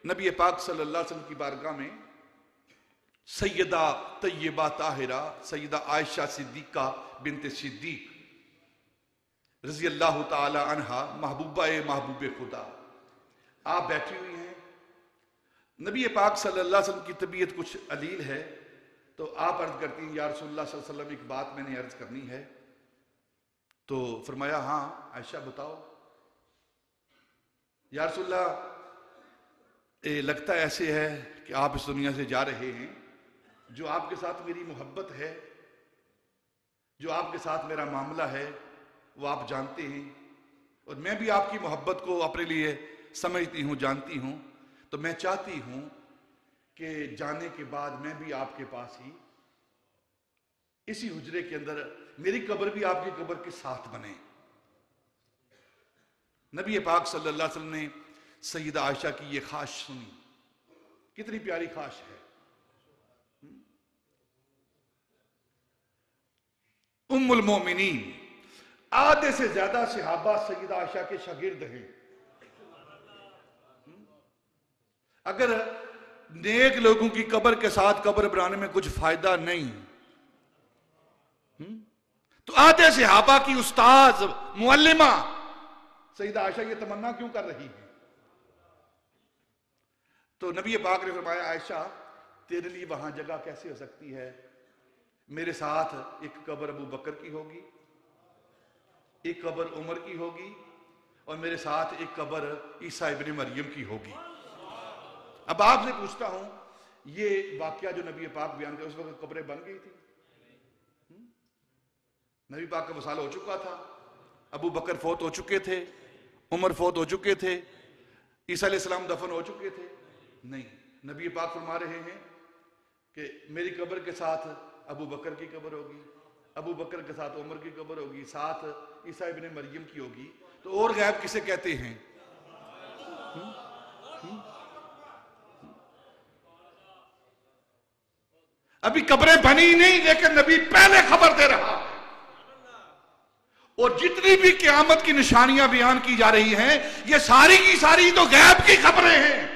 نبی پاک صلی اللہ علیہ وسلم کی بارگاہ میں سیدہ طیبہ طاہرہ سیدہ عائشہ صدیقہ بنت صدیق رضی اللہ تعالی عنہا محبوبہ محبوب خدا آپ بیٹھی ہوئی ہیں. نبی پاک صلی اللہ علیہ وسلم کی طبیعت کچھ علیل ہے تو آپ عرض کرتی ہیں یا رسول اللہ صلی اللہ علیہ وسلم ایک بات میں نے عرض کرنی ہے. تو فرمایا ہاں عائشہ بتاؤ. یا رسول اللہ لگتا ایسے ہے کہ آپ اس دنیا سے جا رہے ہیں, جو آپ کے ساتھ میری محبت ہے, جو آپ کے ساتھ میرا معاملہ ہے وہ آپ جانتے ہیں, اور میں بھی آپ کی محبت کو اپنے لیے سمجھتی ہوں, جانتی ہوں. تو میں چاہتی ہوں کہ جانے کے بعد میں بھی آپ کے پاس ہی اسی حجرے کے اندر میری قبر بھی آپ کی قبر کے ساتھ بنے. نبی پاک صلی اللہ علیہ وسلم نے سیدہ عائشہ کی یہ خواہش سنی. کتنی پیاری خواہش ہے. ام المومنین, آدھے سے زیادہ صحابہ سیدہ عائشہ کے شاگرد ہیں. اگر نیک لوگوں کی قبر کے ساتھ قبر بنانے میں کچھ فائدہ نہیں تو آدھے صحابہ کی استاذ معلمہ سیدہ عائشہ یہ تمنا کیوں کر رہی ہے؟ تو نبی پاک نے فرمایا عائشہ تیرے لیے وہاں جگہ کیسے ہو سکتی ہے؟ میرے ساتھ ایک قبر ابو بکر کی ہوگی, ایک قبر عمر کی ہوگی, اور میرے ساتھ ایک قبر عیسیٰ ابن مریم کی ہوگی. اب آپ سے پوچھتا ہوں یہ واقعہ جو نبی پاک بیان کر اس وقت قبریں بن گئی تھی؟ نبی پاک کا وصال ہو چکا تھا, ابو بکر فوت ہو چکے تھے, عمر فوت ہو چکے تھے, عیسیٰ علیہ السلام دفن ہو چکے تھے؟ نہیں. نبی پاک فرما رہے ہیں کہ میری قبر کے ساتھ ابو بکر کی قبر ہوگی, ابو بکر کے ساتھ عمر کی قبر ہوگی, ساتھ عیسیٰ ابن مریم کی ہوگی. تو اور غیب کسے کہتے ہیں؟ ابھی قبریں بنی نہیں لیکن نبی پہلے خبر دے رہا ہے. اور جتنی بھی قیامت کی نشانیاں بیان کی جا رہی ہیں یہ ساری کی ساری تو غیب کی خبریں ہیں.